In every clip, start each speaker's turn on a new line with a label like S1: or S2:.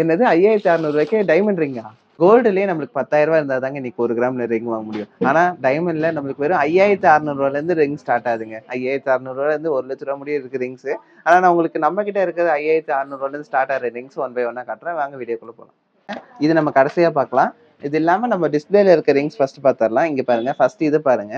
S1: என்னது 5600 டைமண்ட் ரிங்கா? கோல்டுலயே நம்மளுக்கு 10,000 இருந்தா தாங்க இன்னைக்கு 1 கிராம்ல ரிங் வாங்க முடியும். ஆனா டைமண்ட்ல நம்மளுக்கு வெறும் 5600 இருந்து ரிங் ஸ்டார்ட் ஆகுதுங்க. 5600 இருந்து 1,00,000 முடிய இருக்கு ரிங்ஸ். ஆனா நான் உங்களுக்கு நம்ம கிட்ட இருக்கிறது 5600 இருந்து ஸ்டார்ட் ஆகிற ரிங்ஸ் ஒன் பை ஒன்னா காட்டுறேன். வாங்க வீடியோக்குள்ள போலாம். இது நம்ம கடைசியா பார்க்கலாம். இது இல்லாம நம்ம டிஸ்பிளேல இருக்க ரிங்ஸ் ஃபர்ஸ்ட் பாத்துறலாம். இங்க பாருங்க, ஃபர்ஸ்ட் இது பாருங்க.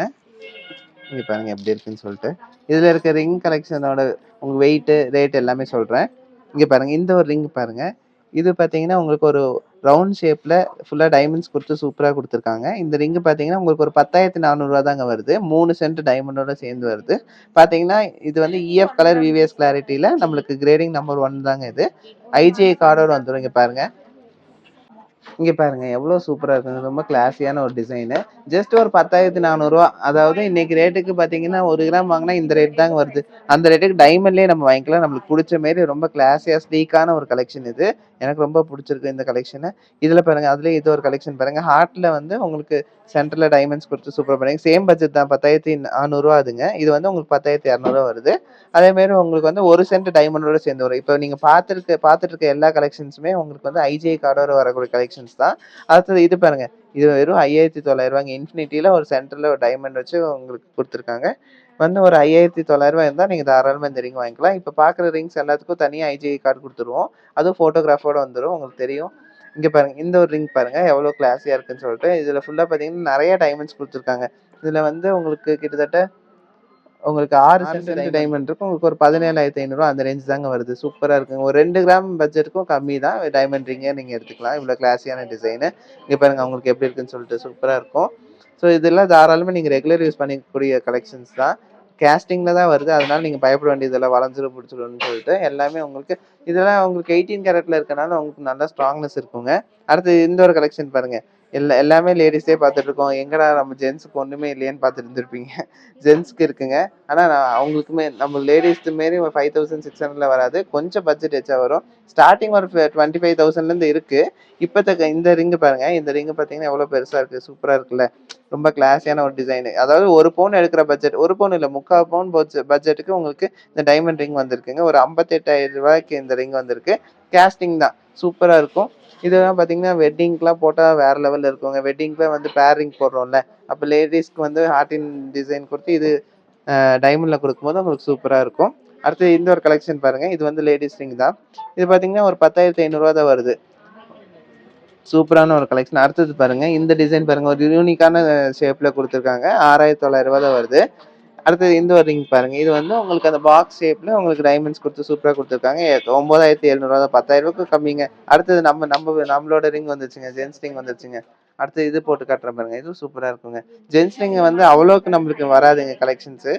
S1: இங்க பாருங்க எப்படி இருக்குன்னு சொல்லிட்டு. இதுல இருக்க ரிங் கலெக்ஷனோட உங்க வெயிட், ரேட் எல்லாமே சொல்றேன். இங்க பாருங்க, இந்த ஒரு ரிங் பாருங்க. இது பாத்தீங்கன்னா உங்களுக்கு ஒரு ரவுண்ட் ஷேப்ல ஃபுல்லா டைமண்ட்ஸ் கொடுத்து சூப்பரா கொடுத்துருக்காங்க. இந்த ரிங் பாத்தீங்கன்னா உங்களுக்கு ஒரு 10,400 தாங்க வருது. 3 சென்ட் டைமண்டோட சேர்ந்து வருது. பாத்தீங்கன்னா இது வந்து இஎஃப் கலர் விவிஎஸ் கிளாரிட்டியில நம்மளுக்கு கிரேடிங் நம்பர் 1 தாங்க இது. ஐஜிஐ கார்டோட வந்துடும். இங்க பாருங்க, இங்க பாருங்க எவ்வளவு சூப்பரா இருக்கு. ரொம்ப கிளாஸியான ஒரு டிசைனு. ஜஸ்ட் ஒரு 10,400. அதாவது இன்னைக்கு ரேட்டுக்கு பாத்தீங்கன்னா 1 கிராம் வாங்கினா இந்த ரேட் தாங்க வருது. அந்த ரேட்டுக்கு டைமண்ட்லயே நம்ம வாங்கிக்கலாம். நம்மளுக்கு பிடிச்ச மாதிரி ரொம்ப கிளாஸியா ஸ்லீக்கான ஒரு கலெக்ஷன் இது. எனக்கு ரொம்ப பிடிச்சிருக்கு இந்த கலெக்ஷன். இதுல பாருங்க, அதுலயே இது ஒரு கலெக்ஷன் பாருங்க. ஹார்ட்ல வந்து உங்களுக்கு சென்டர்ல டைமண்ட்ஸ் கொடுத்து சூப்பர் பண்ணி சேம் பட்ஜெட் தான். 10,400 அதுங்க. இது வந்து உங்களுக்கு 10,200 வருது. அதே மாதிரி உங்களுக்கு வந்து 1 சென்ட் டைமண்டோட சேர்ந்து வரும். இப்போ நீங்க பார்த்துட்டு இருக்க எல்லா கலெக்ஷன்ஸுமே உங்களுக்கு வந்து ஐஜிஐ கார்டோட வரக்கூடிய கலெக்ஷன்ஸ் தான். அடுத்தது இது பாருங்க, இது வெறும் 5,900 இன்ஃபினிட்டியில ஒரு சென்டர்ல ஒரு டைமண்ட் வச்சு உங்களுக்கு கொடுத்துருக்காங்க. வந்து ஒரு 5,900 இருந்தால் நீங்கள் தாராளமாக இந்த ரிங் வாங்கிக்கலாம். இப்போ பார்க்குற ரிங்ஸ் எல்லாத்துக்கும் தனியாக ஐஜிஐ கார்டு கொடுத்துருவோம். அதுவும் ஃபோட்டோகிராஃபோட வந்துடும், உங்களுக்கு தெரியும். இங்கே பாருங்க, இந்த ஒரு ரிங் பாருங்க எவ்வளோ கிளாஸியாக இருக்குன்னு சொல்லிட்டு. இதில் ஃபுல்லாக பார்த்தீங்கன்னா நிறைய டைமண்ட்ஸ் கொடுத்துருக்காங்க. இதில் வந்து உங்களுக்கு கிட்டத்தட்ட உங்களுக்கு 6 சென்ட் டைமண்ட் இருக்கும். உங்களுக்கு ஒரு 17,500 அந்த ரேஞ்ச் தாங்க வருது. சூப்பரா இருக்குங்க. ஒரு 2 கிராம் பட்ஜெட்டுக்கும் கம்மி தான். டைமண்ட் ரிங்கே நீங்க எடுத்துக்கலாம். இவ்வளவு கிளாஸியான டிசைனு. இங்க பாருங்க உங்களுக்கு எப்படி இருக்குன்னு சொல்லிட்டு சூப்பரா இருக்கும். ஸோ இதெல்லாம் தாராளமா நீங்க ரெகுலர் யூஸ் பண்ணிக்கக்கூடிய கலெக்ஷன்ஸ் தான். கேஸ்டிங்ல தான் வருது. அதனால நீங்க பயப்பட வேண்டியதில்லை வளைஞ்சிரும் பிடிச்சிரும்னு சொல்லிட்டு. எல்லாமே உங்களுக்கு இதெல்லாம் உங்களுக்கு 18 கேரட்ல இருக்கனால உங்களுக்கு நல்ல ஸ்ட்ராங்னஸ் இருக்குங்க. அடுத்து இந்த ஒரு கலெக்ஷன் பாருங்க. எல்லாமே லேடிஸே பார்த்துட்டு இருக்கோம். எங்கடா நம்ம ஜென்ஸுக்கு ஒண்ணுமே இல்லையேன்னு பார்த்துட்டு இருந்திருப்பீங்க. ஜென்ஸ்க்கு இருக்குங்க. ஆனா அவங்களுக்குமே நம்ம லேடிஸ்க்கு மாரி 5,600ல வராது. கொஞ்சம் பட்ஜெட் எச்சா வரும். ஸ்டார்டிங் ஒரு 25,000ல இருந்து இருக்கு. இப்போதைக்கு இந்த ரிங் பாருங்க. இந்த ரிங் பார்த்தீங்கன்னா எவ்வளவு பெருசா இருக்கு, சூப்பரா இருக்குல்ல. ரொம்ப கிளாஸியான ஒரு டிசைன். அதாவது 1 பவுன் எடுக்கிற பட்ஜெட், 1 பவுன் இல்ல 3/4 பவுன் பட்ஜெட்டுக்கு உங்களுக்கு இந்த டைமண்ட் ரிங் வந்திருக்குங்க. ஒரு 58,000 இந்த ரிங் வந்திருக்கு. கேஸ்டிங் தான், சூப்பரா இருக்கும். இதெல்லாம் பார்த்தீங்கன்னா வெட்டிங்க்குலாம் போட்டா வேற லெவல்ல இருக்குங்க. வெட்டிங்ல வந்து பேரிங் போடுறோம்ல, அப்போ லேடிஸ்க்கு வந்து ஹார்டின் டிசைன் கொடுத்து இது டைமண்ட்ல கொடுக்கும்போது உங்களுக்கு சூப்பரா இருக்கும். அடுத்து இந்த ஒரு கலெக்ஷன் பாருங்க. இது வந்து லேடிஸ் ரிங் தான். இது பார்த்தீங்கன்னா ஒரு 10,500 தான் வருது. சூப்பரான ஒரு கலெக்ஷன். அடுத்தது பாருங்க, இந்த டிசைன் பாருங்க. ஒரு யூனிக்கான ஷேப்ல கொடுத்துருக்காங்க. 6,900 தான் வருது. அடுத்தது இந்த ஒரு ரிங் பாருங்க. இது வந்து உங்களுக்கு அந்த பாக்ஸ் ஷேப்ல உங்களுக்கு டைமண்ட்ஸ் கொடுத்து சூப்பரா கொடுத்துருக்காங்க. 9,700 தான், 10,000 கம்மிங்க. அடுத்தது நம்மளோட ரிங் வந்துருச்சுங்க. ஜென்ஸ் ரிங் வந்துருச்சுங்க. அடுத்து இது போட்டு காட்டுறேன் பாருங்க. இதுவும் சூப்பரா இருக்குங்க. ஜென்ஸ் ரிங் வந்து அவ்வளோக்கு நம்மளுக்கு வராதுங்க கலெக்ஷன்ஸ்.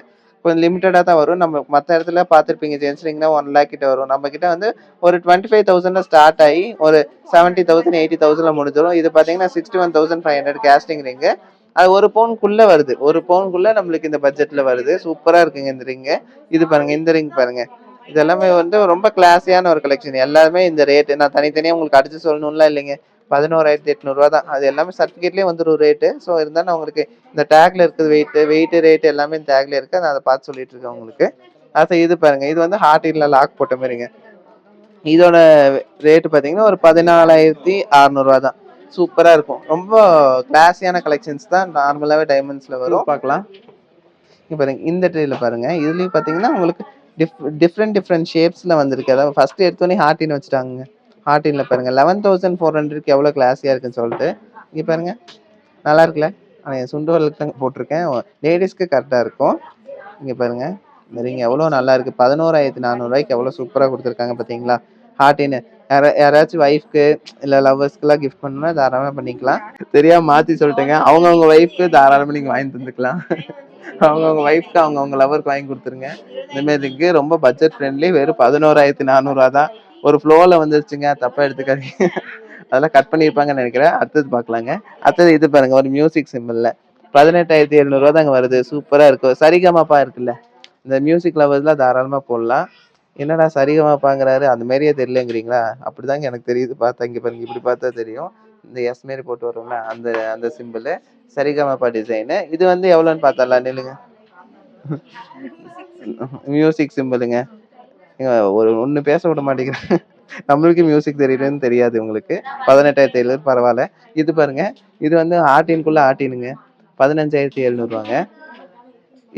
S1: கொஞ்சம் லிமிட்டடா தான் வரும். நம்ம மற்ற இடத்துல பார்த்துருப்பீங்க, ஜென்ஸ் ரிங்னா 1 லேக் கிட்ட வரும். நம்ம கிட்ட வந்து ஒரு 25,000ல ஸ்டார்ட் ஆகி ஒரு 70,000 80,000ல முடிஞ்சிடும். இது பார்த்தீங்கன்னா 61,500 கேஸ்டிங் ரிங்கு. அது 1 பவுனுக்குள்ள வருது. 1 பவுனுக்குள்ள நம்மளுக்கு இந்த பட்ஜெட்ல வருது. சூப்பரா இருக்குங்க இந்த ரிங்கு. இது பாருங்க, இந்த ரிங் பாருங்க. இது எல்லாமே வந்து ரொம்ப கிளாஸியான ஒரு கலெக்ஷன். எல்லாமே இந்த ரேட் நான் தனித்தனியா உங்களுக்கு அடிச்சு சொல்லணும்லாம் இல்லைங்க. 11,800 தான். அது எல்லாமே சர்டிஃபிகேட்லயே வந்துடும் ரேட்டு. ஸோ இருந்தாலும் உங்களுக்கு இந்த டேக்ல இருக்குது வெயிட் ரேட் எல்லாமே இந்த டேக்ல இருக்கு. நான் அதை பார்த்து சொல்லிட்டு இருக்கேன் உங்களுக்கு. அது இது பாருங்க. இது வந்து ஹார்டின்ல லாக் போட்ட மாதிரிங்க. இதோட ரேட் பார்த்தீங்கன்னா ஒரு 14,600 தான். சூப்பரா இருக்கும். ரொம்ப கிளாஸியான கலெக்ஷன்ஸ் தான். நார்மலாவே டைமண்ட்ஸ்ல வரும். பார்க்கலாம். இங்க பாருங்க, இந்த ட்ரேல பாருங்க. இதுலயும் பாத்தீங்கன்னா உங்களுக்கு டிஃப்ரெண்ட் ஷேப்ஸ்ல வந்திருக்கு. அதாவது ஃபர்ஸ்ட் எடுத்தோடனே ஹார்டின் வச்சுட்டாங்க. ஹார்டின்ல பாருங்க 11,400க்கு எவ்வளவு கிளாஸியா இருக்குன்னு சொல்லிட்டு. இங்க பாருங்க, நல்லா இருக்குல்ல. ஆனா என் சுண்டு வரலுக்கு தான் போட்டிருக்கேன். லேடிஸ்க்கு கரெக்டா இருக்கும். இங்க பாருங்க, இந்த ரிங் எவ்வளவு நல்லா இருக்கு. 11,400 எவ்வளவு சூப்பரா கொடுத்துருக்காங்க பாத்தீங்களா. ஹார்டின் யாராச்சும் ஒய்ஃப்க்கு இல்ல லவ்வர்ஸ்க்குலாம் கிஃப்ட் பண்ணணும்னா தாராளமா பண்ணிக்கலாம். தெரியாம மாத்தி சொல்லிட்டேங்க. அவங்கவுங்க ஒய்ஃப்க்கு தாராளமா நீங்க வாங்கி தந்துக்கலாம். அவங்கவுங்க ஒய்ஃப்க்கு அவங்கவுங்க லவருக்கு வாங்கி கொடுத்துருங்க. இந்த மாதிரி இருக்கு. ரொம்ப பட்ஜெட் ஃப்ரெண்ட்லி. வெறும் 11,400 தான். ஒரு ஃப்ளோல வந்துருச்சுங்க, தப்பா எடுத்துக்காதீங்க. அதெல்லாம் கட் பண்ணியிருப்பாங்கன்னு நினைக்கிறேன். அடுத்தது பார்க்கலாங்க. அடுத்தது இது பாருங்க, ஒரு மியூசிக் சிம்பிள்ல 18,700 தாங்க வருது. சூப்பரா இருக்கும். சரிகமாப்பா இருக்குல்ல, இந்த மியூசிக் லவர்ஸ்லாம் தாராளமா போடலாம். என்னடா சரிகமாப்பாங்கிறாரு, அந்த மாதிரியே தெரியலங்கிறீங்களா? அப்படிதாங்க எனக்கு தெரியுது. பார்த்தா இங்க பாருங்க, இப்படி பார்த்தா தெரியும். இந்த எஸ் மாரி போட்டு வரும்ல, அந்த அந்த சிம்பிள் சரிகமாப்பா டிசைனு. இது வந்து எவ்வளோன்னு பார்த்தரலாம், நில்லுங்க. மியூசிக் சிம்பிளுங்க. ஒண்ணு பேச விட மாட்டேங்கிறேன். நம்மளுக்கு மியூசிக் தெரியுதுன்னு தெரியாது உங்களுக்கு. 18,700 பரவாயில்ல. இது பாருங்க. இது வந்து ஆர்டின்குள்ள ஆர்டினுங்க. 15,700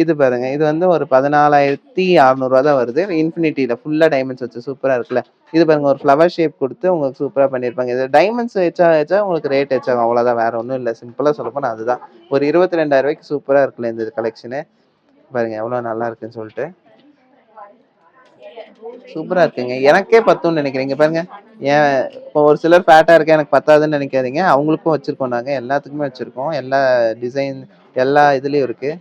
S1: இது பாருங்க. இது வந்து ஒரு 14,600 தான் வருது. இன்ஃபினிட்டில ஃபுல்லா டைமண்ட்ஸ் வச்சு சூப்பரா இருக்குல்ல. இது பாருங்க ஒரு ஃப்ளவர் ஷேப் குடுத்து உங்களுக்கு சூப்பரா பண்ணியிருப்பாங்க. இது டைமண்ட்ஸ் வச்சா உங்களுக்கு ரேட் வச்சாகும். அவ்வளோதான் வேற ஒண்ணும் இல்ல. சிம்பிளா சொல்லப்போனா அதுதான். ஒரு 22,000 சூப்பரா இருக்குல்ல இந்த கலெக்ஷனு. பாருங்க எவ்வளோ நல்லா இருக்குன்னு சொல்லிட்டு. சூப்பரா இருக்குங்க. எனக்கே பத்தும்னு நினைக்கிறேன். இங்க பாருங்க. ஏன் இப்போ ஒரு சிலர் ஃபேட்டா இருக்கேன் எனக்கு பத்தாதுன்னு நினைக்காதீங்க. அவங்களுக்கும் வச்சிருக்கோம் நாங்க. எல்லாத்துக்குமே வச்சிருக்கோம். எல்லா டிசைன் எல்லா இதுலயும் இருக்கு.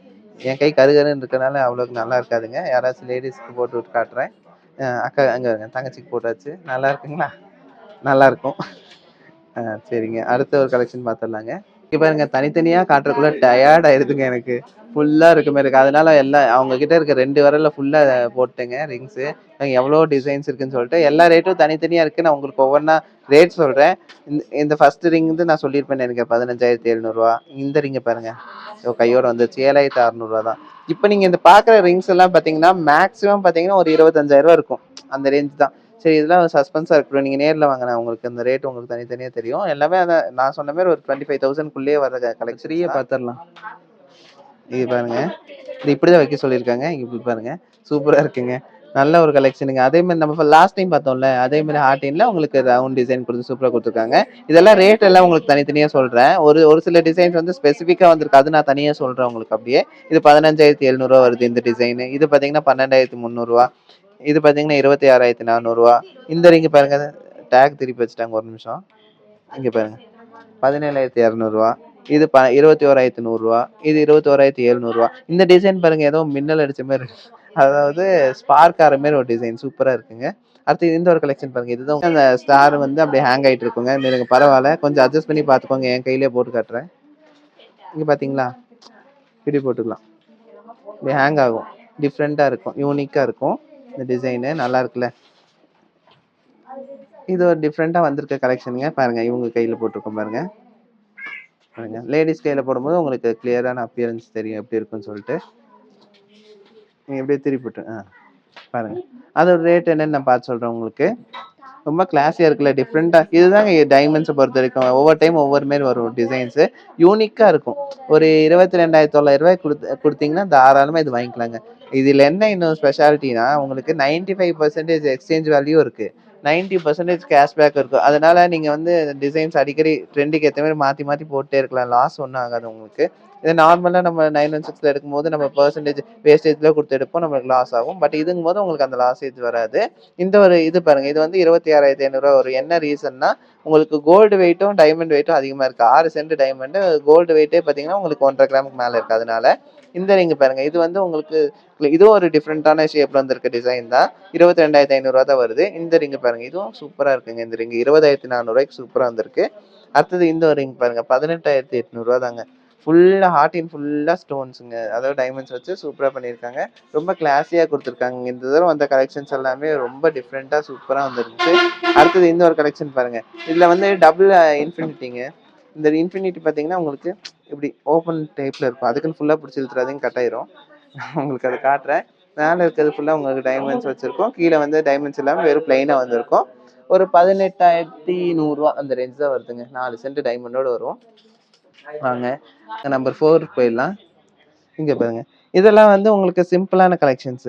S1: என் கை கருகருன்னு இருக்கனால அவ்வளோக்கு நல்லா இருக்காதுங்க. யாராச்சும் லேடிஸ்க்கு போட்டு விட்டு காட்டுறேன். அக்கா அங்க தங்கச்சிக்கு போட்டாச்சு. நல்லா இருக்குங்களா? நல்லா இருக்கும். சரிங்க. அடுத்த ஒரு கலெக்ஷன் பார்த்துடலாங்க. இங்க பாருங்க தனித்தனியா காட்டுறதுக்குள்ள டயர்ட் ஆயிருதுங்க எனக்கு. ஃபுல்லா இருக்க மாதிரி இருக்கு. அதனால எல்லாம் அவங்க கிட்ட இருக்க 2 விரல்ல ஃபுல்லா போட்டேங்க ரிங்ஸு. எவ்வளோ டிசைன்ஸ் இருக்குன்னு சொல்லிட்டு எல்லா ரேட்டும் தனித்தனியா இருக்கு. நான் உங்களுக்கு ஒவ்வொன்றா ரேட் சொல்றேன். இந்த ஃபர்ஸ்ட் ரிங் வந்து நான் சொல்லியிருப்பேன் எனக்கு 15,700. இந்த ரிங்கை பாருங்க. கையோட வந்துருச்சு 7,600 தான். இப்போ நீங்க இந்த பாக்குற ரிங்ஸ் எல்லாம் பாத்தீங்கன்னா மேக்ஸிமம் பாத்தீங்கன்னா ஒரு 25,000 இருக்கும். அந்த ரேஞ்ச் தான். சரி இதெல்லாம் சஸ்பென்ஸா இருக்கு. நீங்க நேர்ல வாங்கினா உங்களுக்கு இந்த ரேட் உங்களுக்கு தனித்தனியா தெரியும். எல்லாமே நான் சொன்ன மாதிரி ஒரு 25,000 வர கலெக்ஷன் பார்த்துடலாம். இது பாருங்க. இது இப்படிதான் வைக்க சொல்லியிருக்காங்க. இப்படி பாருங்க. சூப்பரா இருக்குங்க. நல்ல ஒரு கலெக்ஷனுங்க. அதே மாதிரி நம்ம லாஸ்ட் டைம் பார்த்தோம்ல அதே மாதிரி ஹார்டின்ல உங்களுக்கு ரவுண்ட் டிசைன் கொடுத்து சூப்பரா கொடுத்துருக்காங்க. இதெல்லாம் ரேட் எல்லாம் உங்களுக்கு தனித்தனியா சொல்றேன். ஒரு ஒரு சில டிசைன்ஸ் வந்து ஸ்பெசிஃபிக்கா வந்திருக்கு. அது நான் தனியா சொல்றேன் உங்களுக்கு அப்படியே. இது 15,700 வருது இந்த டிசைன். இது பாத்தீங்கன்னா 12,300. இது பாத்தீங்கன்னா 26,400. இந்த ரிங் பாருங்க. டேக் திருப்பி வச்சுட்டாங்க ஒரு நிமிஷம். இங்க பாருங்க 17,200. இது 21,100. இது 21,700. இந்த டிசைன் பாருங்க ஏதோ மின்னல் அடிச்ச மாதிரி இருக்கு. அதாவது ஸ்பார்க் ஆற மாதிரி ஒரு டிசைன் சூப்பரா இருக்குங்க. அடுத்து இந்த ஒரு கலெக்ஷன் பாருங்க. இதுதான் அந்த ஸ்டார் வந்து அப்படியே ஹேங் ஆயிட்டு இருக்குங்க. எனக்கு பரவாயில்ல கொஞ்சம் அட்ஜஸ்ட் பண்ணி பாத்துக்கோங்க. என் கையிலேயே போட்டு காட்டுறேன். இங்க பாத்தீங்களா இப்படி போட்டுக்கலாம். இப்படி ஹேங் ஆகும். டிஃப்ரெண்டா இருக்கும். யூனிக்கா இருக்கும். இந்த டிசைனு நல்லா இருக்குல்ல. இது ஒரு டிஃப்ரெண்டா வந்திருக்க கலெக்ஷனுங்க. பாருங்க இவங்க கையில போட்டிருக்கோம் பாருங்க. பாருங்க லேடிஸ் கையில போடும்போது உங்களுக்கு கிளியரான அப்பியரன்ஸ் தெரியும் எப்படி இருக்குன்னு சொல்லிட்டு. நீங்க எப்படியே திருப்பிட்டு பாருங்க. அதோட ரேட் என்னன்னு நான் பார்த்து சொல்றேன் உங்களுக்கு. ரொம்ப கிளாஸியா இருக்குல்ல டிஃப்ரெண்டா. இதுதாங்க டைமண்ட்ஸை பொறுத்த வரைக்கும் ஒவ்வொரு டைம் ஒவ்வொரு மாதிரி வரும் டிசைன்ஸ். யூனிக்கா இருக்கும். ஒரு 22,900 கொடுத்தீங்கன்னா தாராளமா இது வாங்கிக்கலாங்க. இதுல என்ன இன்னும் ஸ்பெஷாலிட்டினா உங்களுக்கு 95% எக்ஸ்சேஞ்ச் வேல்யூ இருக்கு. 90% கேஷ்பேக் இருக்கும். அதனால நீங்க வந்து டிசைன்ஸ் அடிக்கடி ட்ரெண்டுக்கு ஏற்ற மாதிரி மாத்தி மாத்தி போட்டே இருக்கலாம். லாஸ் ஒன்றும் ஆகாது உங்களுக்கு. இது நார்மலா நம்ம 916 எடுக்கும்போது நம்ம பெர்சன்டேஜ் வேஸ்டேஜ்ல கொடுத்து எடுப்போம். நம்மளுக்கு லாஸ் ஆகும். பட் இதுங்கும் போது உங்களுக்கு அந்த லாஸேஜ் வராது. இந்த ஒரு இது பாருங்க. இது வந்து 26,500 வரும். என்ன ரீசன்னா உங்களுக்கு கோல்டு வெயிட்டும் டைமண்ட் வெயிட்டும் அதிகமா இருக்கு. 6 சென்ட் டைமண்ட் கோல்டு வெயிட்டே பாத்தீங்கன்னா உங்களுக்கு 1.5 கிராமுக்கு மேல இருக்கு. அதனால இந்த ரிங் பாருங்க. இது வந்து உங்களுக்கு இதுவும் ஒரு டிஃப்ரெண்டான ஷேப்ல வந்திருக்க டிசைன் தான். 22,500 தான் வருது. இந்த ரிங் பாருங்க. இதுவும் சூப்பரா இருக்குங்க. இந்த ரிங் 20,400 சூப்பரா வந்திருக்கு. அடுத்தது இந்த ஒரு ரிங் பாருங்க. 18,800 தாங்க. ஃபுல்லா ஹார்டின் ஃபுல்லா ஸ்டோன்ஸுங்க. அதாவது டைமண்ட்ஸ் வச்சு சூப்பரா பண்ணியிருக்காங்க. ரொம்ப கிளாஸியா கொடுத்துருக்காங்க. இந்த தடவை வந்த கலெக்ஷன்ஸ் எல்லாமே ரொம்ப டிஃப்ரெண்டா சூப்பரா வந்துருந்துச்சு. அடுத்தது இந்த ஒரு கலெக்ஷன் பாருங்க. இதுல வந்து டபுள் இன்ஃபினிட்டிங்க. இந்த இன்ஃபினிட்டி பாத்தீங்கன்னா உங்களுக்கு இப்படி ஓப்பன் டைப்ல இருக்கும். அதுக்குன்னு ஃபுல்லா பிடிச்சி இழுத்துறாதீங்க கட் ஆயிரும். உங்களுக்கு அதை காட்டுறேன். மேலே இருக்கிறது ஃபுல்லா உங்களுக்கு டைமண்ட்ஸ் வச்சிருக்கோம். கீழே வந்து டைமண்ட்ஸ் இல்லாமல் வெறும் பிளைனா வந்திருக்கும். ஒரு 18,100 அந்த ரேஞ்ச் தான் வருதுங்க. 4 சென்ட் டைமண்டோட வரும். வாங்க நம்பர் 4 போயிடலாம். இங்க பாருங்க. இதெல்லாம் வந்து உங்களுக்கு சிம்பிளான கலெக்ஷன்ஸ்.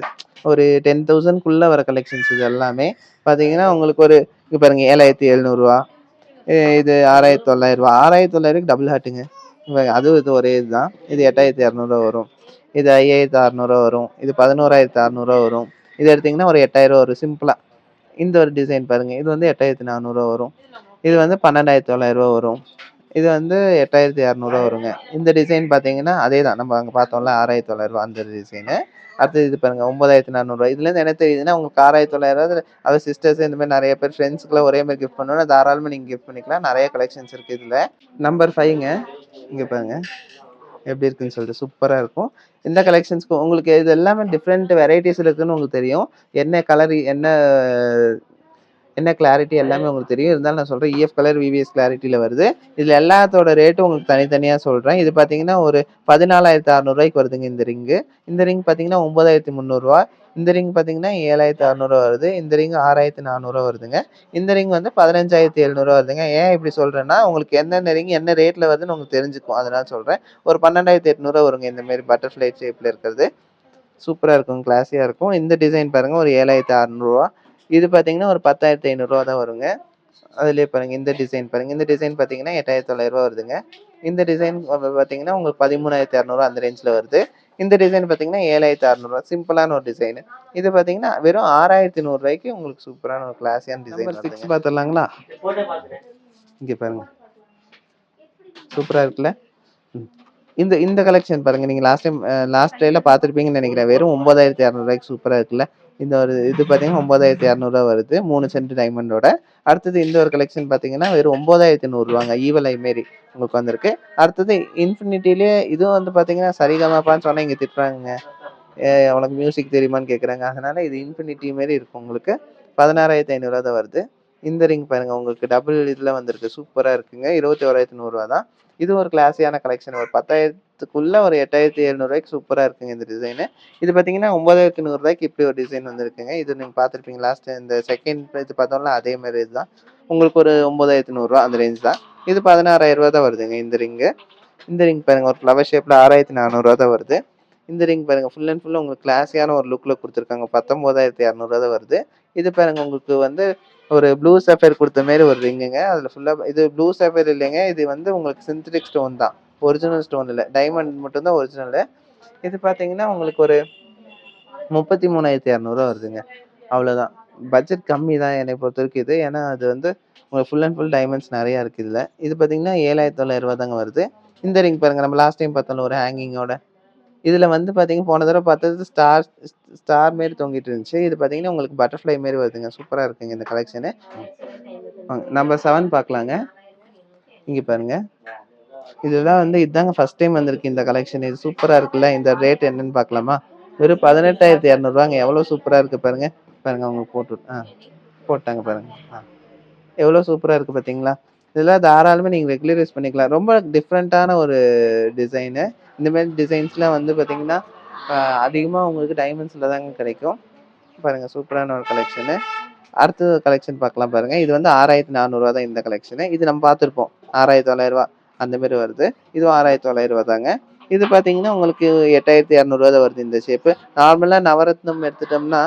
S1: ஒரு 10,000 வர கலெக்ஷன்ஸ் இது எல்லாமே. பாத்தீங்கன்னா உங்களுக்கு ஒரு இங்க பாருங்க 7,700. இது 6,900. 6,900 டபுள் ஹார்ட்டுங்க. அது இது ஒரே இதுதான். இது 8,200 வரும். இது 5,600 வரும். இது 11,600 வரும். இது எடுத்தீங்கன்னா ஒரு 8,000 வரும் சிம்பிளா. இந்த ஒரு டிசைன் பாருங்க. இது வந்து 8,400 வரும். இது வந்து 12,900 வரும். இது வந்து 8,200 வருங்க. இந்த டிசைன் பாத்தீங்கன்னா அதே தான். நம்ம அங்க பார்த்தோம்ல 6,900 அந்த டிசைனு. அடுத்தது இது பாருங்க 9,400. இதுல இருந்து என்ன தெரியுதுன்னா உங்களுக்கு 6,900 அது சிஸ்டர்ஸ் இந்த மாதிரி நிறைய பேர் ஃப்ரெண்ட்ஸ்க்குலாம் ஒரே மாதிரி கிஃப்ட் பண்ணணும்னா தாராளமா நீங்க கிஃப்ட் பண்ணிக்கலாம். நிறைய கலெக்ஷன்ஸ் இருக்கு இதுல. நம்பர் 5ங்க. இங்க பாருங்க. எப்படி இருக்குன்னு சொல்லிட்டு சூப்பரா இருக்கும். இந்த கலெக்ஷன்ஸ்க்கு உங்களுக்கு இது எல்லாமே டிஃப்ரெண்ட் வெரைட்டிஸ் இருக்குன்னு உங்களுக்கு தெரியும். என்ன கலர் என்ன என்ன கிளாரிட்டி எல்லாமே உங்களுக்கு தெரியும். இருந்தாலும் நான் சொல்றேன் EF கலர் VVS கிளாரிட்டில வருது. இதுல எல்லாத்தோட ரேட்டும் உங்களுக்கு தனித்தனியா சொல்றேன். இது பார்த்தீங்கன்னா ஒரு 14,600 வருதுங்க இந்த ரிங்கு. இந்த ரிங் பார்த்தீங்கன்னா 9,300. இந்த ரிங் பார்த்தீங்கன்னா 7,600 வருது. இந்த ரிங் 6,400 வருதுங்க. இந்த ரிங் வந்து 15,700 வருதுங்க. ஏன் இப்படி சொல்றேன்னா, உங்களுக்கு என்னென்ன ரிங் என்ன ரேட்ல வருதுன்னு உங்களுக்கு தெரிஞ்சுக்கும். அதனால சொல்றேன். ஒரு 12,800 வருங்க இந்த மாரி பட்டர்ஃப்ளை ஷேப்ல இருக்கிறது. சூப்பரா இருக்கும். கிளாஸியா இருக்கும். இந்த டிசைன் பாருங்க ஒரு 7,600. இது பார்த்தீங்கன்னா ஒரு 10,500 தான் வருங்க. அதிலேயே பாருங்க இந்த டிசைன் பாருங்க. இந்த டிசைன் பார்த்தீங்கன்னா 8,900 வருதுங்க. இந்த டிசைன் பார்த்தீங்கன்னா உங்களுக்கு 13,200 அந்த ரேஞ்ச்ல வருது. இந்த டிசைன் பார்த்தீங்கன்னா 7,600 சிம்பிளான ஒரு டிசைன். இது பார்த்தீங்கன்னா வெறும் 6,100 உங்களுக்கு சூப்பரான ஒரு கிளாஸியான டிசைன். நம்பர் 6 பார்த்துடலாங்களா? இங்க பாருங்க. சூப்பரா இருக்குல்ல? இந்த இந்த கலெக்ஷன் பாருங்க. நீங்க லாஸ்ட் ட்ரைல பார்த்துருப்பீங்கன்னு நினைக்கிறேன். வெறும் 9,200 சூப்பரா இருக்குல்ல? இந்த ஒரு இது பார்த்தீங்கன்னா 9,200 வருது. 3 சென்ட் டைமண்டோட. அடுத்தது இந்த ஒரு கலெக்ஷன் பார்த்தீங்கன்னா வெறும் 9,100 ஈவல் ஐ மாரி உங்களுக்கு வந்திருக்கு. அடுத்தது இன்ஃபினிட்டிலே இதுவும் வந்து பார்த்தீங்கன்னா சரிகமபான்னு சொன்னா இங்க திட்டுறாங்க. உனக்கு மியூசிக் தெரியுமான்னு கேட்குறாங்க. அதனால இது இன்ஃபினிட்டி மாரி இருக்கும் உங்களுக்கு. 16,500 தான் வருது. இந்த ரிங் பாருங்க உங்களுக்கு டபுள் இதுல வந்திருக்கு. சூப்பரா இருக்குங்க. 21,100 தான். இது ஒரு கிளாஸியான கலெக்ஷன். ஒரு 10,000க்குள்ள ஒரு 8,700 சூப்பரா இருக்குங்க இந்த டிசைனு. இது பார்த்தீங்கன்னா 9,100 இப்படி ஒரு டிசைன் வந்திருக்குங்க. இது நீங்க பார்த்துருப்பீங்க லாஸ்ட் இந்த செகண்ட் இது பார்த்தோம்ல அதே மாரி இதுதான். உங்களுக்கு ஒரு 9,100 அந்த ரேஞ்ச் தான். இது 16,000 தான் வருதுங்க இந்த ரிங்கு. இந்த ரிங் பாருங்க ஒரு ஃப்ளவர் ஷேப்ல 6,400 தான் வருது. இந்த ரிங் பாருங்க ஃபுல் அண்ட் ஃபுல் உங்களுக்கு கிளாஸியான ஒரு லுக்ல கொடுத்துருக்காங்க. 19,200 தான் வருது. இது பாருங்க உங்களுக்கு வந்து ஒரு ப்ளூ சஃபயர் கொடுத்த மாரி ஒரு ரிங்குங்க. அதுல ஃபுல்லா இது ப்ளூ சஃபயர் இல்லைங்க. இது வந்து உங்களுக்கு சிந்தட்டிக் ஸ்டோன் தான். ஒரிஜினல் ஸ்டோன் இல்ல. டைமண்ட் மட்டும் தான் ஒரிஜினல். இது பார்த்தீங்கன்னா உங்களுக்கு ஒரு 33,200 வருதுங்க. அவ்வளோதான். பட்ஜெட் கம்மி தான் என்னை பொறுத்தவரைக்கும் இது. ஏன்னா அது வந்து உங்களுக்கு ஃபுல் அண்ட் ஃபுல் டைமண்ட்ஸ் நெறையா இருக்கு இதுல. இது பார்த்தீங்கன்னா 7,900 தாங்க வருது. இந்த ரிங் பாருங்க நம்ம லாஸ்ட் டைம் பார்த்தோம்ல ஒரு ஹேங்கிங்கோட. இதுல வந்து பார்த்தீங்கன்னா போன தடவ பார்த்தது ஸ்டார் மாரி தொங்கிட்டு இருந்துச்சு. இது பார்த்தீங்கன்னா உங்களுக்கு பட்டர்ஃப்ளை மாரி வருதுங்க. சூப்பரா இருக்குங்க இந்த கலெக்ஷனு. நம்பர் 7 பார்க்கலாங்க. இங்க பாருங்க. இதெல்லாம் வந்து இதாங்க ஃபர்ஸ்ட் டைம் வந்திருக்கு இந்த கலெக்ஷன். இது சூப்பரா இருக்குல்ல. இந்த ரேட் என்னன்னு பார்க்கலாமா? வெறும் 18,200 எவ்வளோ சூப்பரா இருக்கு பாருங்க. பாருங்க அவங்க போட்டாங்க பாருங்க. எவ்வளோ சூப்பரா இருக்கு பார்த்தீங்களா? இதெல்லாம் தாராளமா நீங்க ரெகுலரைஸ் பண்ணிக்கலாம். ரொம்ப டிஃப்ரெண்ட்டான ஒரு டிசைனு. இந்த மாரி டிசைன்ஸ்லாம் வந்து பார்த்தீங்கன்னா, அதிகமா உங்களுக்கு டைமண்ட்ஸ்ல தாங்க கிடைக்கும். பாருங்க சூப்பரான ஒரு கலெக்ஷனு. அடுத்த கலெக்ஷன் பார்க்கலாம் பாருங்க. இது வந்து 6,400 தான் இந்த கலெக்ஷனு. இது நம்ம பார்த்துருப்போம். 6,900 அந்த மாரி வருது. இதுவும் 6,900 தாங்க. இது பார்த்தீங்கன்னா, உங்களுக்கு 8,200 தான் வருது இந்த ஷேப்பு. நார்மலா நவரத்னம் எடுத்துட்டோம்னா,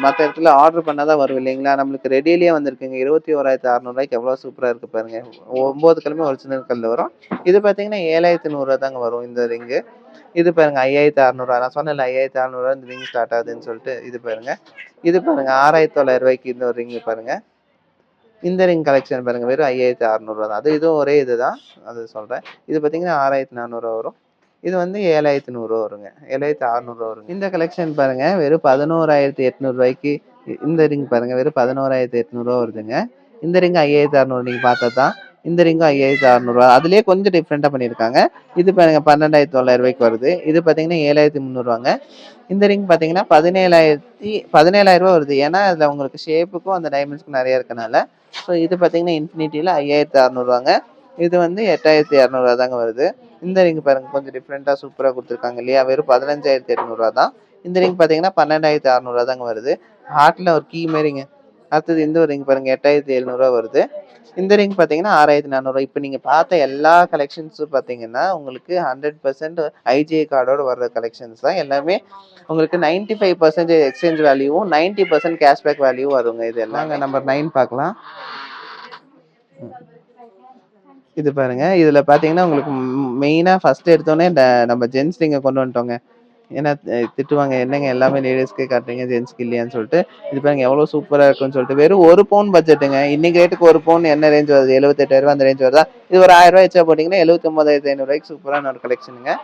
S1: மத்த இடத்துல ஆர்டர் பண்ணா தான் வரும் இல்லைங்களா? நம்மளுக்கு ரெடியிலேயே வந்திருக்குங்க. 21,600 எவ்வளோ சூப்பரா இருக்கு பாருங்க. 9 கல்லுமே ஒரிஜினல் கல்லு வரும். இது பார்த்தீங்கன்னா 7,100 தாங்க வரும் இந்த ரிங்கு. இது பாருங்க 5,600 நான் சொன்னேன்ல 5,600 இந்த ரிங் ஸ்டார்ட் ஆகுதுன்னு சொல்லிட்டு. இது பாருங்க. இது பாருங்க 6,900 இந்த ஒரு ரிங் பாருங்க. இந்த ரிங் கலெக்ஷன் பாருங்க வெறும் 5,600 தான். அது இதுவும் ஒரே இதுதான். அது சொல்றேன். இது பார்த்தீங்கன்னா 6,400 வரும். இது வந்து 7,100 வருங்க. 7,600 வருங்க. இந்த கலெக்ஷன் பாருங்க வெறும் 11,800 இந்த ரிங் பாருங்க வெறும் 11,800 வருதுங்க. இந்த ரிங் 5,600 நீங்க பார்த்தது தான். இந்த ரிங்கும் 5,600 அதுலயே கொஞ்சம் டிஃப்ரெண்டா பண்ணியிருக்காங்க. இது பாருங்க 12,900 வருது. இது பார்த்தீங்கன்னா 7,300 இந்த ரிங் பார்த்தீங்கன்னா 17,000 வருது. ஏன்னா அதுல உங்களுக்கு ஷேப்புக்கும் அந்த டைமண்ட்ஸ்க்கும் நிறைய இருக்கனால. ஸோ இது பார்த்தீங்கன்னா இன்ஃபினிட்டில 5,600 இது வந்து 8,200 தாங்க வருது. இந்த ரிங் பாருங்க கொஞ்சம் டிஃப்ரெண்டா சூப்பரா கொடுத்துருக்காங்க இல்லையா? வெறும் 15,800 தான். இந்த ரிங் பார்த்தீங்கன்னா 12,600 தாங்க வருது. ஹார்ட்ல ஒரு கீ மாரிங்க. அடுத்தது இந்த ஒரு ரிங் பாருங்க 8,700 வருது. இந்த ரிங் பார்த்தீங்கன்னா 6,400 இப்போ நீங்க பார்த்த எல்லா கலெக்ஷன்ஸும் பார்த்தீங்கன்னா உங்களுக்கு 100% ஐஜிஐ கார்டோட வர்ற கலெக்ஷன்ஸ் தான் எல்லாமே. உங்களுக்கு 95% எக்ஸ்சேஞ்ச் வேல்யூவும் 90% கேஷ்பேக் வேல்யூ வருங்க. இது எல்லாங்க நம்பர் 9 பார்க்கலாம். இது பாருங்க. இதுல பார்த்தீங்கன்னா உங்களுக்கு மெயினா ஃபர்ஸ்ட் எடுத்தோனே நம்ம ஜென்ஸ் ரிங்க கொண்டு வந்துட்டோங்க. ஏன்னா திட்டுவாங்க என்னங்க எல்லாமே லேடிஸ்க்கே காட்டுறீங்க ஜென்ஸ்க்கு இல்லையான்னு சொல்லிட்டு. இது பாருங்க எவ்வளோ சூப்பரா இருக்குன்னு சொல்லிட்டு வெறும் 1 பவுன் பட்ஜெட்டுங்க. இன்னைக்கு ரேட்டுக்கு 1 பவுன் என்ன ரேஞ்ச் வருது? 78,000 அந்த ரேஞ்ச் வருதா? இது ஒரு 1,000 எச்சா போட்டிங்கன்னா 79,500 சூப்பரான ஒரு கலெக்ஷனுங்க.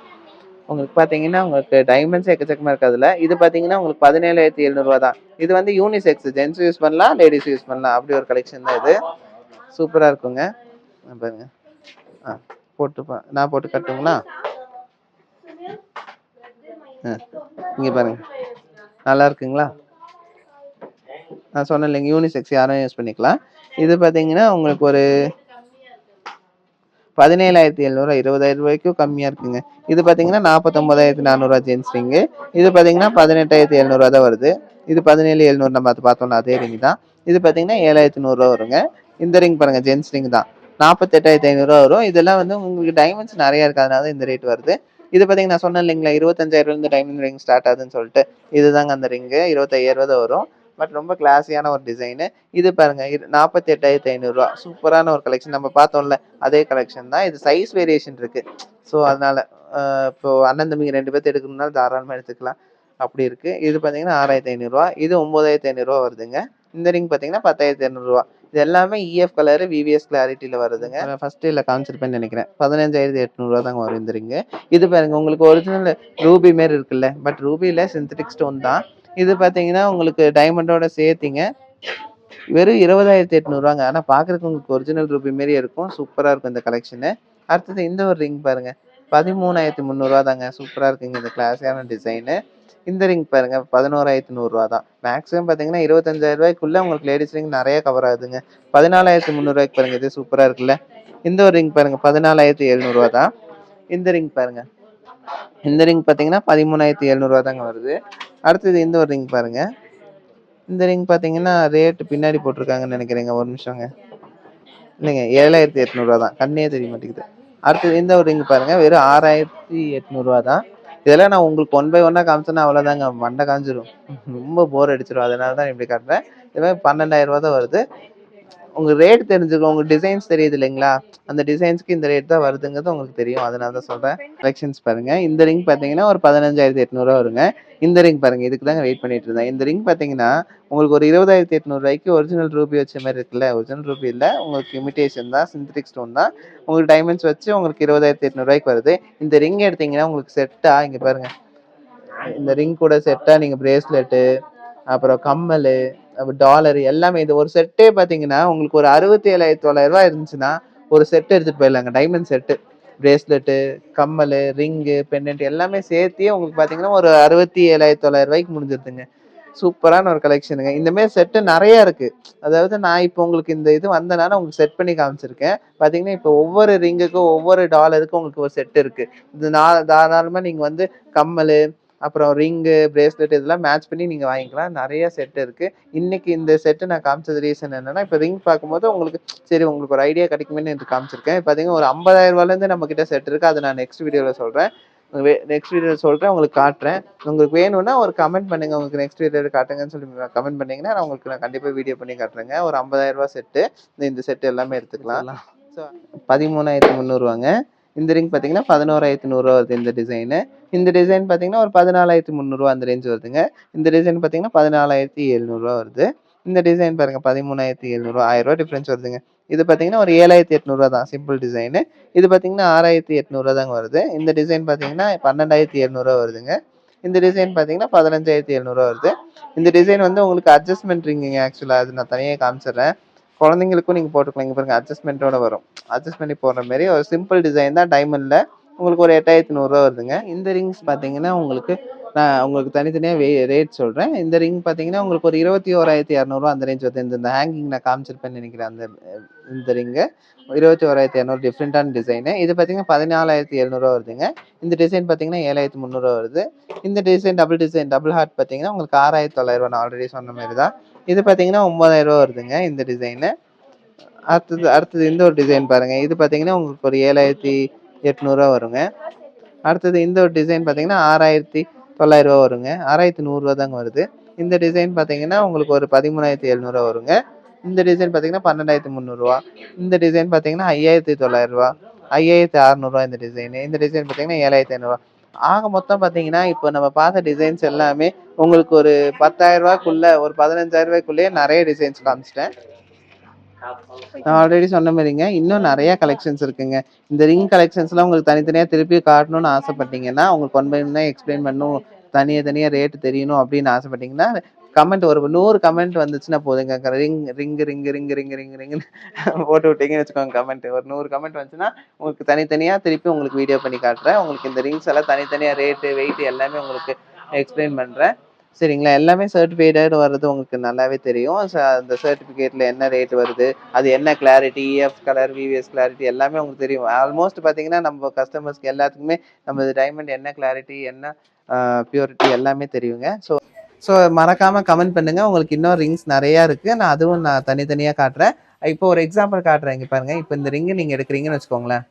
S1: உங்களுக்கு பார்த்தீங்கன்னா உங்களுக்கு டைமண்ட்ஸ் எக்கச்சக்கமா இருக்கு அதுல. இது பார்த்தீங்கன்னா உங்களுக்கு 17,700 தான். இது வந்து யூனிசெக்ஸ் ஜென்ஸ் யூஸ் பண்ணலாம், லேடிஸ் யூஸ் பண்ணலாம். அப்படி ஒரு கலெக்ஷன் தான் இது. சூப்பரா இருக்குங்க. பாருங்க. நான் போட்டு காட்டுங்களா? இங்க பாருங்க. நல்லா இருக்குங்களா? நான் சொன்னேன் இல்லைங்க, யூனிசெக்ஸ் யாரும் யூஸ் பண்ணிக்கலாம். இது பார்த்தீங்கன்னா உங்களுக்கு ஒரு 17,700 20,000 ரூபாய்க்கும் கம்மியா இருக்குங்க. இது பார்த்தீங்கன்னா 49,400 ஜென்ஸ் ரிங்கு. இது பார்த்தீங்கன்னா 18,700 தான் வருது. இது 17,700 நம்ம அது பார்த்தோம்ல அதே ரிங் தான். இது பார்த்தீங்கன்னா 7,100 வருங்க. இந்த ரிங் பாருங்க, ஜென்ஸ் ரிங் தான். 48,500 வரும். இதெல்லாம் வந்து உங்களுக்கு டைமண்ட்ஸ் நிறைய இருக்கு, அதனால இந்த ரேட் வருது. இது பார்த்தீங்கன்னா நான் சொன்னேன் இல்லைங்களா, 25,000 டைமண்ட் ரிங் ஸ்டார்ட் ஆகுதுன்னு சொல்லிட்டு. இதுதாங்க அந்த ரிங்கு. 25,000 தான் வரும். பட் ரொம்ப கிளாஸியான ஒரு டிசைனு. இது பாருங்க, 48,500 சூப்பரான ஒரு கலெக்ஷன். நம்ம பார்த்தோம்ல அதே கலெக்ஷன் தான். இது சைஸ் வேரியேஷன் இருக்கு. ஸோ அதனால இப்போ அண்ணன் தம்பிங்க 2 பேர்த்து எடுக்கணும்னாலும் தாராளமாக எடுத்துக்கலாம். அப்படி இருக்கு. இது பார்த்தீங்கன்னா 6,500. இது 9,500 வருதுங்க. இந்த ரிங் பார்த்தீங்கன்னா 10,200. இது எல்லாமே இஎஃப் கலரு விவிஎஸ் கிளாரிட்டியில் வருதுங்க. ஃபர்ஸ்ட் இல்லை காமிச்சிருப்பேன்னு நினைக்கிறேன். 15,800 தாங்க வரும் இந்த ரிங்கு. இது பாருங்க, உங்களுக்கு ஒரிஜினல் ரூபி மாரி இருக்குல்ல, பட் ரூபியில் சிந்தட்டிக் ஸ்டோன் தான். இது பார்த்தீங்கன்னா உங்களுக்கு டைமண்டோட சேர்த்திங்க வெறும் 20,800. ஆனால் பார்க்குறதுக்கு உங்களுக்கு ஒரிஜினல் ரூபி மாரி இருக்கும். சூப்பராக இருக்கும் இந்த கலெக்ஷனு. அடுத்தது இந்த ஒரு ரிங் பாருங்க, 13,300 தாங்க. சூப்பராக இருக்குங்க இந்த கிளாஸியான டிசைனு. இந்த ரிங் பாருங்க, 11,100 தான். மேக்ஸிமம் பார்த்தீங்கன்னா 25,000 உங்களுக்கு லேடிஸ் ரிங் நிறைய கவர் ஆகுதுங்க. 14,300 பாருங்க, இது சூப்பராக இருக்குல்ல. இந்த ஒரு ரிங் பாருங்க, 14,700 தான். இந்த ரிங் பாருங்க, இந்த ரிங் பார்த்தீங்கன்னா 13,700 தாங்க வருது. அடுத்தது இந்த ஒரு ரிங் பாருங்க. இந்த ரிங் பார்த்தீங்கன்னா ரேட் பின்னாடி போட்டிருக்காங்கன்னு நினைக்கிறேங்க. ஒரு நிமிஷங்க. இல்லைங்க, 7,800 தான். கண்ணே தெரிய மாட்டேங்குது. அடுத்தது இந்த ஒரு ரிங் பாருங்க, வெறும் 6,800 தான். இதெல்லாம் நான் உங்களுக்கு 1 பை 1 காமிச்சேன்னா அவ்வளோதாங்க, மண்டை காஞ்சிரும். ரொம்ப போர் அடிச்சிடும். அதனால தான் இப்படி காட்டுறேன். இதுமாதிரி 12,000 தான் வருது. உங்க ரேட் தெரிஞ்சுக்கும். உங்க டிசைன்ஸ் தெரியுது இல்லைங்களா, அந்த டிசைன்ஸ்க்கு இந்த ரேட் தான் வருதுங்கிறது உங்களுக்கு தெரியும். அதனால தான் சொல்றேன். கலெக்ஷன்ஸ் பாருங்க. இந்த ரிங் பார்த்தீங்கன்னா ஒரு 15,800 வருங்க. இந்த ரிங் பாருங்க, இதுக்கு தாங்க வெயிட் பண்ணிட்டு இருந்தேன். இந்த ரிங் பார்த்தீங்கன்னா உங்களுக்கு ஒரு 20,800 ஒரிஜினல் ரூபி வச்ச மாதிரி இருக்குல்ல. ஒரிஜினல் ரூபி இல்லை, உங்களுக்கு இமிடேஷன் தான், சிந்தட்டிக் ஸ்டோன் தான். உங்களுக்கு டைமண்ட்ஸ் வச்சு உங்களுக்கு 20,800 வருது. இந்த ரிங் எடுத்தீங்கன்னா உங்களுக்கு செட்டா இங்க பாருங்க, இந்த ரிங் கூட செட்டா நீங்க பிரேஸ்லெட்டு, அப்புறம் கம்மல், அப்புறம் டாலர் எல்லாமே, இது ஒரு செட்டே பார்த்தீங்கன்னா உங்களுக்கு ஒரு 67,900 இருந்துச்சுன்னா ஒரு செட் எடுத்துட்டு போயிடலாங்க. டைமண்ட் செட்டு, பிரேஸ்லெட்டு, கம்மல், ரிங்கு, பெண்டன்ட் எல்லாமே சேர்த்தியே உங்களுக்கு பார்த்தீங்கன்னா ஒரு 67,900 முடிஞ்சிருதுங்க. சூப்பரான ஒரு கலெக்ஷனுங்க. இந்த மாதிரி செட்டு நிறைய இருக்கு. அதாவது நான் இப்போ உங்களுக்கு இந்த இது வந்தனால உங்களுக்கு செட் பண்ணி காமிச்சிருக்கேன். பார்த்தீங்கன்னா இப்போ ஒவ்வொரு ரிங்குக்கும் ஒவ்வொரு டாலருக்கும் உங்களுக்கு ஒரு செட் இருக்கு. இது தாராளமாக நீங்கள் வந்து கம்மல், அப்புறம் ரிங்கு, பிரேஸ்லெட் இதெல்லாம் மேட்ச் பண்ணி நீங்கள் வாங்கிக்கலாம். நிறைய செட் இருக்கு. இன்னைக்கு இந்த செட்டு நான் காமிச்சது ரீசன் என்னன்னா, இப்போ ரிங் பார்க்கும்போது உங்களுக்கு சரி உங்களுக்கு ஒரு ஐடியா கிடைக்குமேன்னு எனக்கு காமிச்சிருக்கேன். பார்த்தீங்கன்னா ஒரு 50,000 நம்ம கிட்ட செட் இருக்கு. அதை நான் நெக்ஸ்ட் வீடியோவில் சொல்றேன். நெக்ஸ்ட் வீடியோ சொல்றேன், உங்களுக்கு காட்டுறேன். உங்களுக்கு வேணும்னா ஒரு கமெண்ட் பண்ணுங்க, உங்களுக்கு நெக்ஸ்ட் வீடியோ காட்டுங்கன்னு சொல்லி கமெண்ட் பண்ணீங்கன்னா நான் உங்களுக்கு கண்டிப்பா வீடியோ பண்ணி காட்டுறேங்க. ஒரு 50,000 செட்டு. இந்த செட் எல்லாமே எடுத்துக்கலாம். ஸோ 13,300. இந்த ரிங் பார்த்தீங்கன்னா 11,100 வருது இந்த டிசைனு. இந்த டிசைன் பார்த்தீங்கன்னா ஒரு 14,300 அந்த ரேஞ்ச் வருதுங்க. இந்த டிசைன் பார்த்தீங்கன்னா 14,700 வருது. இந்த டிசைன் பாருங்க, 13,700, 1000 டிஃபரன்ஸ் வருதுங்க. இது பார்த்தீங்கன்னா ஒரு 7,800 தான் சிம்பிள் டிசைனு. இது பார்த்தீங்கன்னா 6,800 தாங்க வருது. இந்த டிசைன் பார்த்தீங்கன்னா 12,700 வருதுங்க. இந்த டிசைன் பார்த்தீங்கன்னா 15,700 வருது. இந்த டிசைன் வந்து உங்களுக்கு அட்ஜஸ்ட்மெண்ட் ரிங்குங்க. ஆக்சுவலாக அது நான் தனியாக காமிச்சிடுறேன். குழந்தைங்களுக்கும் நீங்கள் போட்டுக்கலாம். இங்கே பாருங்க, அட்ஜஸ்ட்மெண்ட்டோட வரும். அட்ஜஸ்ட் பண்ணி போடுற மாதிரி ஒரு சிம்பிள் டிசைன் தான். டைமண்டில் உங்களுக்கு ஒரு 8,100 வருதுங்க. இந்த ரிங்ஸ் பார்த்தீங்கன்னா உங்களுக்கு நான் உங்களுக்கு தனித்தனியாக ரேட் சொல்கிறேன். இந்த ரிங் பார்த்தீங்கன்னா உங்களுக்கு ஒரு 21,200 அந்த ரேஞ்ச் வருது. இந்த ஹேங்கிங் நான் காமிச்சிருப்பேன்னு நினைக்கிறேன். அந்த இந்த ரிங்கு 21,200 டிஃப்ரெண்ட்டான டிசைனு. இது பார்த்தீங்கன்னா 14,700 வருதுங்க. இந்த டிசைன் பார்த்தீங்கன்னா 7,300 வருது. இந்த டிசைன் டபுள் ஹார்ட் பார்த்தீங்கன்னா உங்களுக்கு 6,900 நான் ஆல்ரெடி சொன்ன மாதிரி தான். இது பார்த்தீங்கன்னா 9,000 வருதுங்க இந்த டிசைனு. அடுத்தது இந்த ஒரு டிசைன் பாருங்க. இது பார்த்தீங்கன்னா உங்களுக்கு ஒரு 7,800 வருங்க. அடுத்தது இந்த ஒரு டிசைன் பார்த்தீங்கன்னா 6,900 வருங்க. 6,100 தாங்க வருது. இந்த டிசைன் பார்த்தீங்கன்னா உங்களுக்கு ஒரு 13,700 வருங்க. இந்த டிசைன் பார்த்தீங்கன்னா 12,300. இந்த டிசைன் பார்த்தீங்கன்னா 5,900, 5,600 இந்த டிசைனு. இந்த டிசைன் பார்த்தீங்கன்னா 7,500. ஆக மொத்தம் பார்த்தீங்கன்னா இப்போ நம்ம பார்த்த டிசைன்ஸ் எல்லாமே உங்களுக்கு ஒரு 10,000 ஒரு 15,000 நிறைய டிசைன்ஸ் காமிச்சிட்டேன். நான் ஆல்ரெடி சொன்ன மாதிரிங்க இன்னும் நிறைய கலெக்ஷன்ஸ் இருக்குங்க. இந்த ரிங் கலெக்ஷன்ஸ்லாம் உங்களுக்கு தனித்தனியாக திருப்பி காட்டணும்னு ஆசைப்பட்டீங்கன்னா, உங்களுக்கு 1 பை 1 எக்ஸ்பிளைன் பண்ணணும், தனியாக ரேட்டு தெரியணும் அப்படின்னு ஆசைப்பட்டீங்கன்னா, கமெண்ட் ஒரு 100 கமெண்ட் வந்துச்சுன்னா போதுங்க. ரிங்னு போட்டு விட்டீங்கன்னு வச்சுக்கோங்க. கமெண்ட் ஒரு 100 கமெண்ட் வந்துச்சுன்னா உங்களுக்கு தனித்தனியாக திருப்பி உங்களுக்கு வீடியோ பண்ணி காட்டுறேன். உங்களுக்கு இந்த ரிங்ஸ் எல்லாம் தனித்தனியாக ரேட்டு, வெயிட் எல்லாமே உங்களுக்கு எக்ஸ்பிளைன் பண்ணுறேன். சரிங்களா? எல்லாமே சர்டிஃபைடட் வர்றது உங்களுக்கு நல்லாவே தெரியும். அந்த சர்டிஃபிகேட்ல என்ன ரேட் வருது, அது என்ன clarity, EF colour, VVS clarity எல்லாமே உங்களுக்கு தெரியும். ஆல்மோஸ்ட் பார்த்தீங்கன்னா, நம்ம கஸ்டமர்ஸ்க்கு எல்லாத்துக்குமே நம்ம டைமண்ட் என்ன கிளாரிட்டி, என்ன பியூரிட்டி எல்லாமே தெரியுங்க. ஸோ ஸோ மறக்காம கமெண்ட் பண்ணுங்க. உங்களுக்கு இன்னும் ரிங்ஸ் நெறையா இருக்கு. நான் தனித்தனியா காட்டுறேன். இப்போ ஒரு எக்ஸாம்பிள் காட்டுறேன். இங்க பாருங்க. இப்போ இந்த ரிங் நீங்க எடுக்குறீங்கன்னு வச்சுக்கோங்களேன்.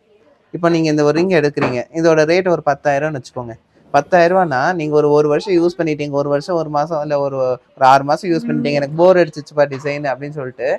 S1: இப்போ நீங்க இந்த ஒரு ரிங் எடுக்குறீங்க. இதோட ரேட் ஒரு 10,000ன்னு வச்சுக்கோங்க. 10,000னா நீங்க ஒரு வருஷம் யூஸ் பண்ணிட்டீங்க. 1 வருஷம், 1 மாசம் இல்ல ஒரு 6 மாசம் யூஸ் பண்ணிட்டீங்க. எனக்கு போர் அடிச்சிச்சுப்பா டிசைன் அப்படின்னு சொல்லிட்டு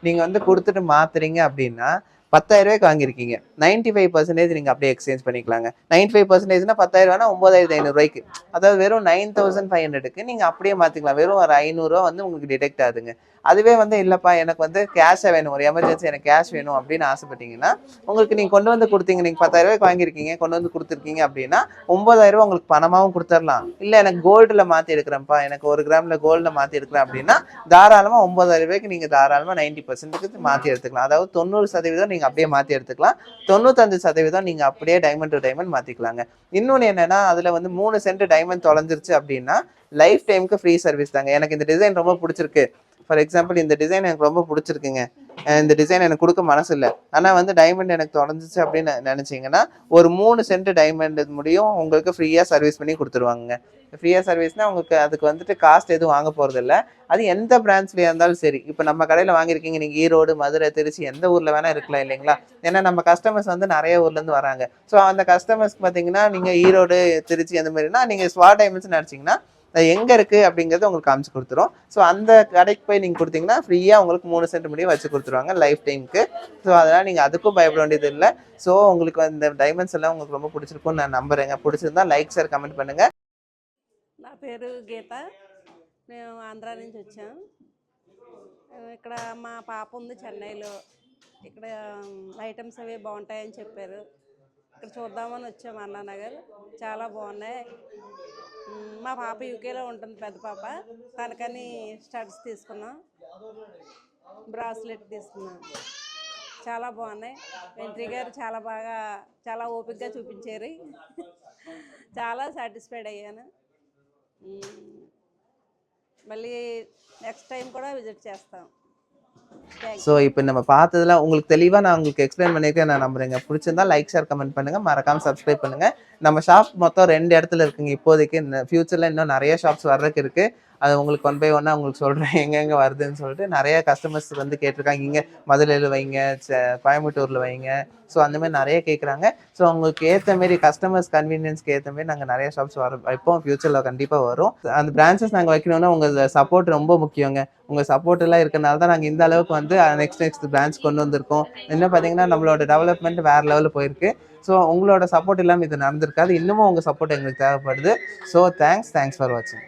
S1: நீங்க வந்து குடுத்துட்டு மாத்துறீங்க அப்படின்னா 10,000 வாங்கியிருக்கீங்க. 95% நீங்க அப்படியே எக்ஸ்சேஞ்ச் பண்ணிக்கலாங்க. 95%னா 10,000னா 9,500 அதாவது வெறும் 9,500க்கு நீங்க அப்படியே மாத்திக்கலாம். வெறும் ஒரு 500 வந்து உங்களுக்கு டிடெக்ட் ஆகுதுங்க. அதுவே வந்து இல்லப்பா எனக்கு வந்து கேஷா வேணும், ஒரு எமர்ஜென்சி எனக்கு கேஷ் வேணும் அப்படின்னு ஆசைப்பட்டீங்கன்னா உங்களுக்கு நீங்க கொண்டு வந்து கொடுத்தீங்க, நீங்க 10,000 வாங்கியிருக்கீங்க, கொண்டு வந்து கொடுத்துருக்கீங்க அப்படின்னா 9,000 உங்களுக்கு பணமாவும் கொடுத்துடலாம். இல்ல எனக்கு கோல்டுல மாத்தி எடுக்கிறேன்ப்பா, எனக்கு 1 கிராம்ல கோல்டுல மாத்தி எடுக்கிறேன் அப்படின்னா தாராளமா 9,000 நீங்க தாராளமா 90% மாத்தி எடுத்துக்கலாம். அதாவது 90% நீங்க அப்படியே மாத்தி எடுத்துக்கலாம். 95% நீங்க அப்படியே டைமண்ட் டு டைமண்ட் மாத்திக்கலாங்க. இன்னொன்னு என்னன்னா அதுல வந்து 3 சென்ட் டைமண்ட் தொலைஞ்சிருச்சு அப்படின்னா லைஃப் டைமுக்கு ஃப்ரீ சர்வீஸ் தாங்க. எனக்கு இந்த டிசைன் ரொம்ப பிடிச்சிருக்கு, ஃபார் எக்ஸாம்பிள் இந்த டிசைன் எனக்கு ரொம்ப பிடிச்சிருக்குங்க, இந்த டிசைன் எனக்கு கொடுக்க மனசு இல்லை, ஆனால் வந்து டைமண்ட் எனக்கு தொலைஞ்சிச்சு அப்படின்னு நினைச்சீங்கன்னா ஒரு 3 சென்ட் டைமண்ட் முடியும் உங்களுக்கு ஃப்ரீயாக சர்வீஸ் பண்ணி கொடுத்துருவாங்க. ஃப்ரீயாக சர்வீஸ்னா உங்களுக்கு அதுக்கு வந்துட்டு காஸ்ட் எதுவும் வாங்க போகிறது இல்லை. அது எந்த பிரான்ச்லேயே இருந்தாலும் சரி. இப்போ நம்ம கடையில் வாங்கியிருக்கீங்க, நீங்கள் ஈரோடு, மதுரை, திருச்சி எந்த ஊரில் வேணால் இருக்கலாம் இல்லைங்களா? ஏன்னா நம்ம கஸ்டமர்ஸ் வந்து நிறைய ஊர்லேருந்து வராங்க. ஸோ அந்த கஸ்டமர்ஸ் பார்த்தீங்கன்னா நீங்கள் ஈரோடு, திருச்சி அந்த மாதிரினா நீங்கள் ஸ்வாட் டைமண்ட்ஸ் நினச்சிங்கன்னா எங்கே இருக்குது அப்படிங்கிறத உங்களுக்கு காமிச்சு கொடுத்துரும். ஸோ அந்த கடைக்கு போய் நீங்கள் கொடுத்தீங்கன்னா ஃப்ரீயாக உங்களுக்கு 3 சென்ட் முடியும் வச்சு கொடுத்துருவாங்க லைஃப் டைமுக்கு. ஸோ அதனால் நீங்கள் அதுக்கும் பயப்பட வேண்டியது இல்லை. ஸோ உங்களுக்கு இந்த டைமண்ட்ஸ் எல்லாம் உங்களுக்கு ரொம்ப பிடிச்சிருக்கும்னு நான் நம்புறேங்க. பிடிச்சிருந்தா லைக், ஷேர், కమెంట్ பண்ணுங்க.
S2: నా పేరు గీత. మేము ఆంధ్ర నుంచి వచ్చాం. ఇక్కడ మా పాప ఉంది చెన్నైలో. ఇక్కడ ఐటమ్స్ అవి బాగుంటాయని చెప్పారు. ఇక్కడ చూద్దామని వచ్చాము అన్నానగర్. చాలా బాగున్నాయి. మా పాప యూకేలో ఉంటుంది, పెద్ద పాప. తనకని స్టడ్స్ తీసుకున్నాం, బ్రాస్లెట్ తీసుకున్నాం. చాలా బాగున్నాయి. ఎంట్రీ గారు చాలా ఓపికగా చూపించారు. చాలా సాటిస్ఫైడ్ అయ్యాను. మళ్ళీ నెక్స్ట్ టైం కూడా విజిట్ చేస్తాం.
S1: ஸோ இப்போ நம்ம பார்த்ததுல உங்களுக்கு தெளிவாக நான் உங்களுக்கு எக்ஸ்பிளைன் பண்ணியிருக்கேன் நான் நம்புறேங்க. பிடிச்சிருந்தா லைக், ஷேர், கமெண்ட் பண்ணுங்க. மறக்காம சப்ஸ்கிரைப் பண்ணுங்க. நம்ம ஷாப் மொத்தம் 2 இடத்துல இருக்குங்க இப்போதைக்கு. ஃபியூச்சரில் இன்னும் நிறைய ஷாப்ஸ் வர்றதுக்கு இருக்கு. அது உங்களுக்கு 1 பை 1 உங்களுக்கு சொல்கிறேன் எங்கெங்கே வருதுன்னு சொல்லிட்டு. நிறைய கஸ்டமர்ஸ் வந்து கேட்டிருக்காங்க, இங்கே மதுரையில் வைங்க, கோயம்புத்தூரில் வைங்க. ஸோ அந்த மாதிரி நிறைய கேட்குறாங்க. ஸோ உங்களுக்கு ஏற்ற மாரி கஸ்டமர்ஸ் கன்வீனியன்ஸ்க்கு ஏற்ற மாரி நாங்கள் நிறைய ஷாப்ஸ் வைப்போம். ஃபியூச்சரில் கண்டிப்பாக வரும். அந்த பிரான்ச்சஸ் நாங்கள் வைக்கணும்னா உங்கள் சப்போர்ட் ரொம்ப முக்கியங்க. உங்கள் சப்போர்ட் எல்லாம் இருக்கனால தான் நாங்கள் இந்த அளவுக்கு வந்து நெக்ஸ்ட் பிரான்ச் கொண்டு வந்திருக்கோம். இன்னும் பார்த்தீங்கன்னா நம்மளோட டெவலப்மெண்ட் வேறு லெவலில் போயிருக்கு. ஸோ உங்களோட சப்போர்ட் இல்லாமல் இது நடந்திருக்காது. இன்னமும் உங்கள் சப்போர்ட் எங்களுக்கு தேவைப்படுது. ஸோ தேங்க்ஸ் ஃபார் வாட்சிங்.